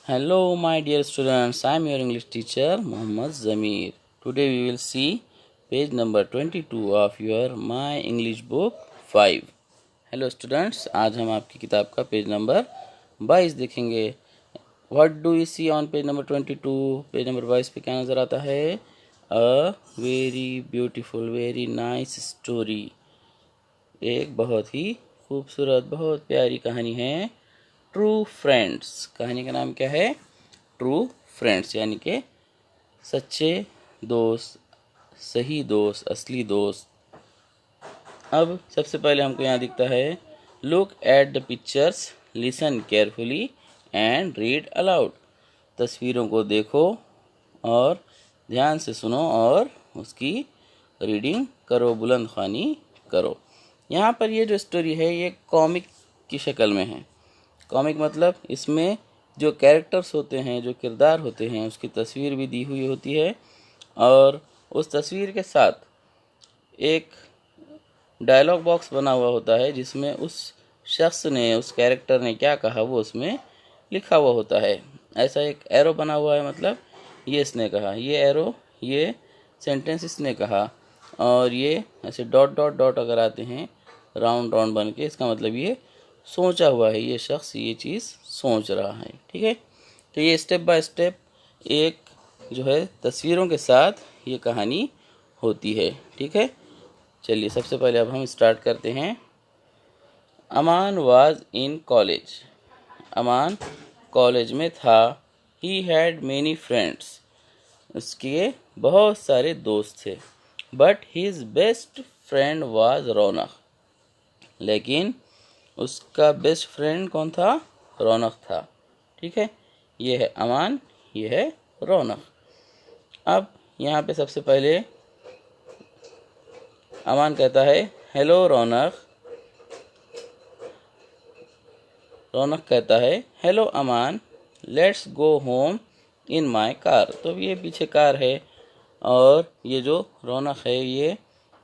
Hello, my dear students. I am your English teacher, Muhammad Zamir. Today we will see page number 22 of your My English book 5. Hello, students. आज हम आपकी किताब का page number 22 देखेंगे. What do you see on page number 22? Page number 22 पे क्या नज़र आता है? A very beautiful, very nice story. एक बहुत ही खूबसूरत, बहुत प्यारी कहानी है. True friends. कहानी का नाम क्या है? ट्रू फ्रेंड्स, यानी कि सच्चे दोस्त, सही दोस्त, असली दोस्त. अब सबसे पहले हमको यहाँ दिखता है, look at the pictures, listen carefully and read aloud. तस्वीरों को देखो और ध्यान से सुनो और उसकी रीडिंग करो, बुलंद ख्वानी करो. यहाँ पर ये जो स्टोरी है ये कॉमिक की शक्ल में है. कॉमिक मतलब इसमें जो कैरेक्टर्स होते हैं, जो किरदार होते हैं, उसकी तस्वीर भी दी हुई होती है और उस तस्वीर के साथ एक डायलॉग बॉक्स बना हुआ होता है जिसमें उस शख्स ने, उस कैरेक्टर ने क्या कहा वो उसमें लिखा हुआ होता है. ऐसा एक एरो बना हुआ है, मतलब ये इसने कहा, ये एरो, ये सेंटेंस इसने कहा, और ये ऐसे डॉट डॉट डॉट अगर आते हैं राउंड राउंड बन के, इसका मतलब ये सोचा हुआ है, ये शख्स ये चीज़ सोच रहा है. ठीक है, तो ये स्टेप बाय स्टेप एक जो है तस्वीरों के साथ ये कहानी होती है. ठीक है, चलिए सबसे पहले अब हम स्टार्ट करते हैं. Aman was in college. Aman college में था. He had many friends. उसके बहुत सारे दोस्त थे. But his best friend was Raunak. लेकिन उसका बेस्ट फ्रेंड कौन था? रौनक था. ठीक है, ये है अमान, ये है रौनक. अब यहाँ पे सबसे पहले अमान कहता है हेलो रौनक. रौनक कहता है hello Aman, let's go home in my car. तो ये पीछे कार है और ये जो रौनक है ये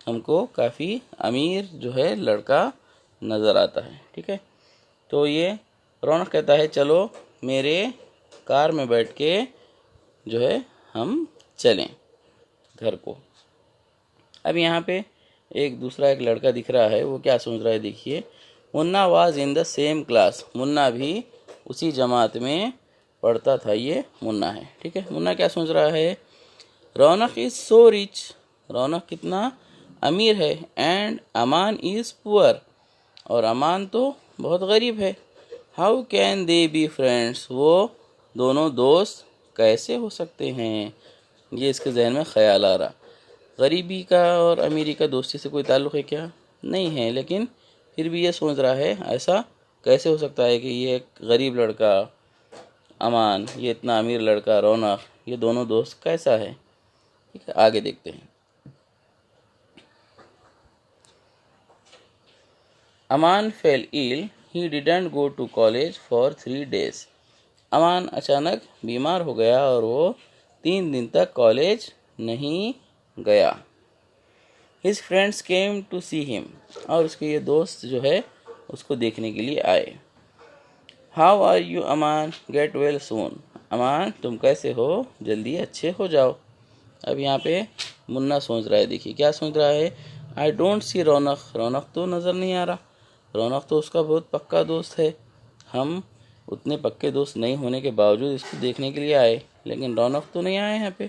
हमको काफ़ी अमीर जो है लड़का नज़र आता है. ठीक है, तो ये रौनक कहता है चलो मेरे कार में बैठ के जो है हम चलें घर को. अब यहाँ पे एक लड़का दिख रहा है, वो क्या सोच रहा है देखिए. Munna was in the same class. Munna भी उसी जमात में पढ़ता था. ये मुन्ना है. ठीक है, मुन्ना क्या सोच रहा है, रौनक इज़ सो रिच. रौनक कितना अमीर है. And Aman is poor. और अमान तो बहुत गरीब है. How can they be friends. वो दोनों दोस्त कैसे हो सकते हैं, ये इसके जहन में ख्याल आ रहा. गरीबी का और अमीरी का दोस्ती से कोई ताल्लुक़ है क्या? नहीं है, लेकिन फिर भी ये सोच रहा है ऐसा कैसे हो सकता है कि ये एक गरीब लड़का अमान, ये इतना अमीर लड़का रौनक, ये दोनों दोस्त कैसा है. ठीक है, आगे देखते हैं. Aman fell ill. He didn't go to college for 3 days. Aman अचानक बीमार हो गया और वो 3 दिन तक कॉलेज नहीं गया. His friends came to see him. और उसके ये दोस्त जो है उसको देखने के लिए आए. How are you Aman, get well soon. Aman तुम कैसे हो, जल्दी अच्छे हो जाओ. अब यहाँ पे मुन्ना सोच रहा है, देखिए क्या सोच रहा है. आई डोंट सी रौनक. रौनक तो नज़र नहीं आ रहा. रौनक तो उसका बहुत पक्का दोस्त है. हम उतने पक्के दोस्त नहीं होने के बावजूद इसको देखने के लिए आए, लेकिन रौनक तो नहीं आए यहाँ पे.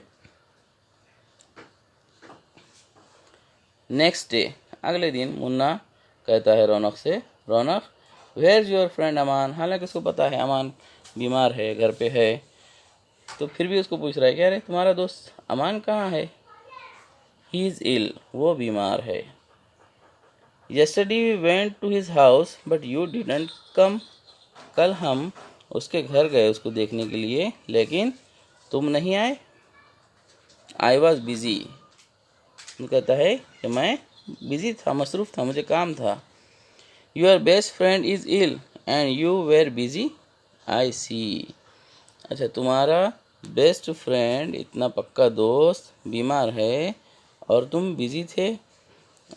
Next day. अगले दिन मुन्ना कहता है रौनक से, रौनक वेयर इज योर फ्रेंड अमान. हालांकि उसको पता है अमान बीमार है, घर पे है, तो फिर भी उसको पूछ रहा है, क्या रे तुम्हारा दोस्त अमान कहाँ है. ही इज़ इल. वो बीमार है. Yesterday we went to his house but you didn't come. कल हम उसके घर गए उसको देखने के लिए, लेकिन तुम नहीं आए. I was busy. वो कहता है कि मैं बिजी था, मसरूफ़ था, मुझे काम था. Your best friend is ill and you were busy. I see. अच्छा, तुम्हारा बेस्ट फ्रेंड, इतना पक्का दोस्त बीमार है और तुम बिजी थे.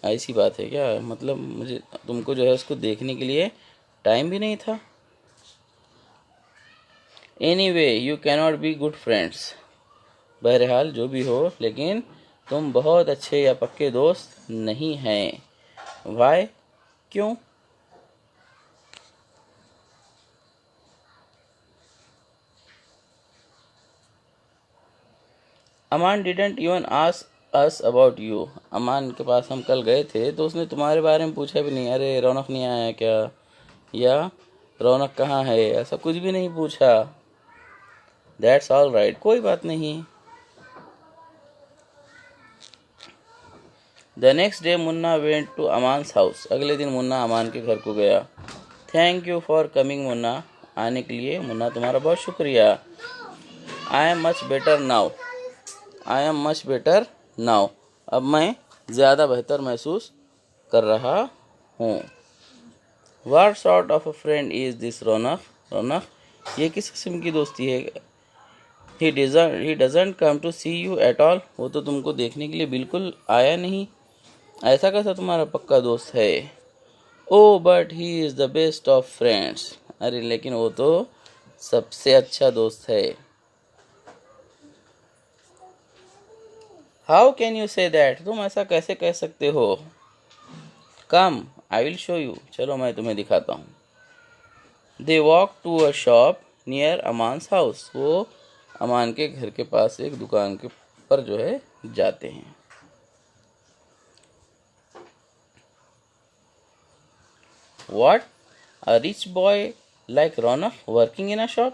ऐसी बात है क्या, मतलब मुझे तुमको जो है उसको देखने के लिए टाइम भी नहीं था. Any way you cannot be good friends. बहरहाल जो भी हो, लेकिन तुम बहुत अच्छे या पक्के दोस्त नहीं हैं। वाई, क्यों? Aman didn't even ask us about you. Aman के पास हम कल गए थे तो उसने तुम्हारे बारे में पूछा भी नहीं। अरे रौनक नहीं आया क्या, या रौनक कहाँ है, ऐसा कुछ भी नहीं पूछा। दैट्स ऑल राइट, कोई बात नहीं। The next day Munna went to Aman's house. अगले दिन मुन्ना अमान के घर को गया। Thank you for coming Munna. आने के लिए मुन्ना तुम्हारा बहुत शुक्रिया। I am much better now. I am much better now. अब मैं ज़्यादा बेहतर महसूस कर रहा हूँ। What sort of a friend is this रौनक? रौनक, ये किस किस्म की दोस्ती है? He doesn't come to see you at all. वो तो तुमको देखने के लिए बिल्कुल आया नहीं। ऐसा कैसा तुम्हारा पक्का दोस्त है? Oh, but he is the best of friends. अरे लेकिन वो तो सबसे अच्छा दोस्त है। How can you say that? तुम ऐसा कैसे कह सकते हो? Come, I will show you. चलो मैं तुम्हें दिखाता हूँ। They walk to a shop near Aman's house. वो अमान के घर के पास एक दुकान के पर जो है जाते हैं। What? A rich boy like Raunak working in a shop?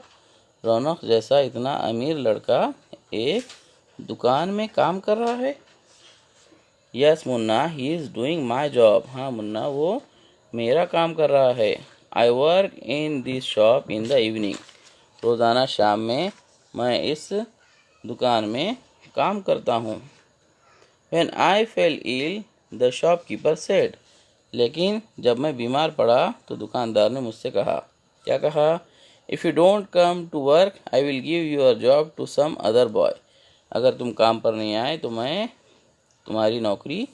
रौनक जैसा इतना अमीर लड़का एक दुकान में काम कर रहा है? Yes Munna, he is doing my job. हाँ मुन्ना, वो मेरा काम कर रहा है। I work in this shop in the evening. रोज़ाना शाम में मैं इस दुकान में काम करता हूँ। When I fell ill the shopkeeper said. लेकिन जब मैं बीमार पड़ा तो दुकानदार ने मुझसे कहा। क्या कहा? If you don't come to work I will give your job to some other boy. अगर तुम काम पर नहीं आए तो मैं तुम्हारी नौकरी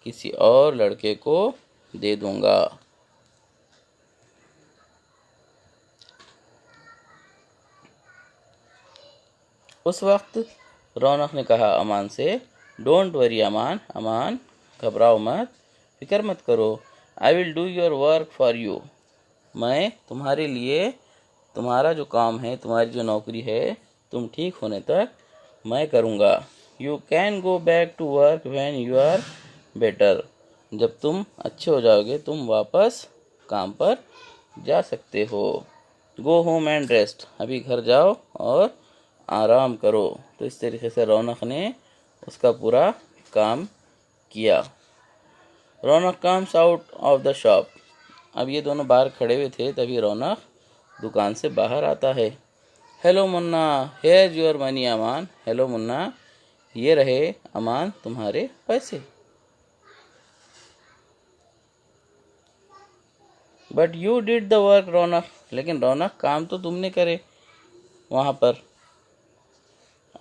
किसी और लड़के को दे दूंगा। उस वक्त रौनक ने कहा अमान से, डोंट वरी अमान। अमान, घबराओ मत, फिक्र मत करो। I will do your work for you. मैं तुम्हारे लिए तुम्हारा जो काम है, तुम्हारी जो नौकरी है, तुम ठीक होने तक मैं करूँगा। You can go back to work when you are better. जब तुम अच्छे हो जाओगे तुम वापस काम पर जा सकते हो। Go home and rest. अभी घर जाओ और आराम करो। तो इस तरीके से रौनक ने उसका पूरा काम किया। Raunak comes out of the shop. अब ये दोनों बाहर खड़े हुए थे, तभी रौनक दुकान से बाहर आता है। Hello Munna, here your money Aman. Hello Munna, ये रहे अमान तुम्हारे पैसे। But you did the work Raunak. लेकिन रौनक, काम तो तुमने करे वहाँ पर।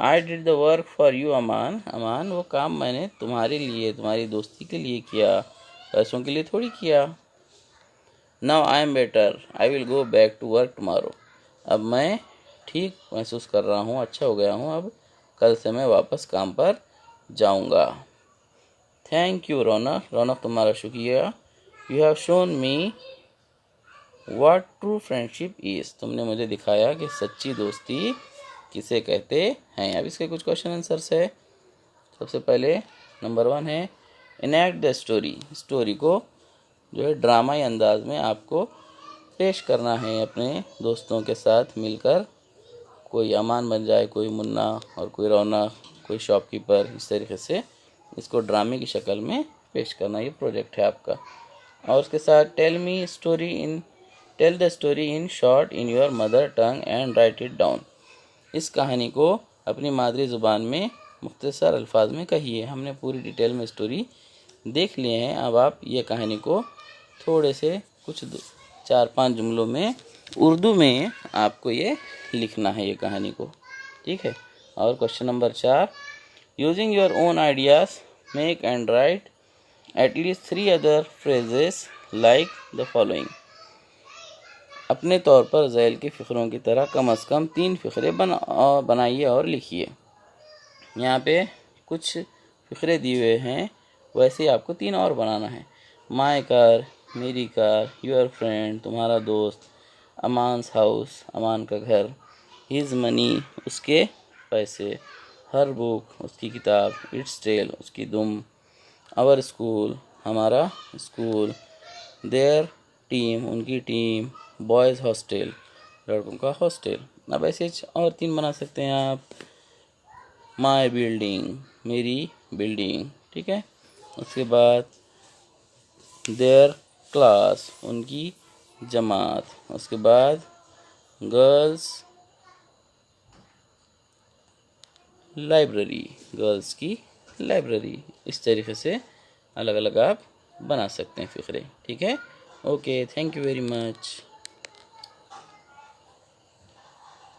I did the work for you Aman. Aman, वो काम मैंने तुम्हारे लिए, तुम्हारी दोस्ती के लिए किया, पैसों के लिए थोड़ी किया। Now I am better, I will go back to work tomorrow. अब मैं ठीक महसूस कर रहा हूँ, अच्छा हो गया हूँ। अब कल से मैं वापस काम पर जाऊँगा। थैंक यू रौनक। रौनक, तुम्हारा शुक्रिया। You have shown me what true friendship is. तुमने मुझे दिखाया कि सच्ची दोस्ती किसे कहते हैं। अब इसके कुछ क्वेश्चन आंसर्स है। सबसे पहले नंबर 1 है इनैक्ट द स्टोरी। स्टोरी को जो है ड्रामाई अंदाज में आपको पेश करना है अपने दोस्तों के साथ मिलकर। कोई अमान बन जाए, कोई मुन्ना और कोई रौनक, कोई शॉपकीपर। इस तरीके से इसको ड्रामे की शक्ल में पेश करना, ये प्रोजेक्ट है आपका। और उसके साथ tell the story in short in your mother tongue and write it down. इस कहानी को अपनी मादरी ज़ुबान में मुख्तसर अल्फाज में कहिए। हमने पूरी डिटेल में स्टोरी देख लिए हैं। अब आप ये कहानी को थोड़े से कुछ 4-5 जुमलों में उर्दू में आपको ये लिखना है, ये कहानी को। ठीक है। और question number 4, using your own ideas make and right at least 3 other phrases like the following. अपने तौर पर ज़ैल के फ़िक्रों की तरह कम से कम 3 फ़िक्रे बनाइए और लिखिए। यहाँ पे कुछ फ़िक्रे दिए हुए हैं, वैसे ही आपको 3 और बनाना है। माय कार, मेरी कार, योर फ्रेंड, तुम्हारा दोस्त, अमान्स हाउस, अमान का घर, हिज मनी, उसके पैसे, हर बुक, उसकी किताब, इट्स टेल, उसकी दुम, आवर स्कूल, हमारा स्कूल, देयर टीम, उनकी टीम, बॉयज़ हॉस्टल, लड़कों का हॉस्टल। अब ऐसे और 3 बना सकते हैं आप। माय बिल्डिंग, मेरी बिल्डिंग, ठीक है। उसके बाद देयर क्लास, उनकी जमात। उसके बाद गर्ल्स लाइब्रेरी, गर्ल्स की लाइब्रेरी। इस तरीके से अलग अलग आप बना सकते हैं फ़िक्रे, ठीक है। Okay, thank you very much.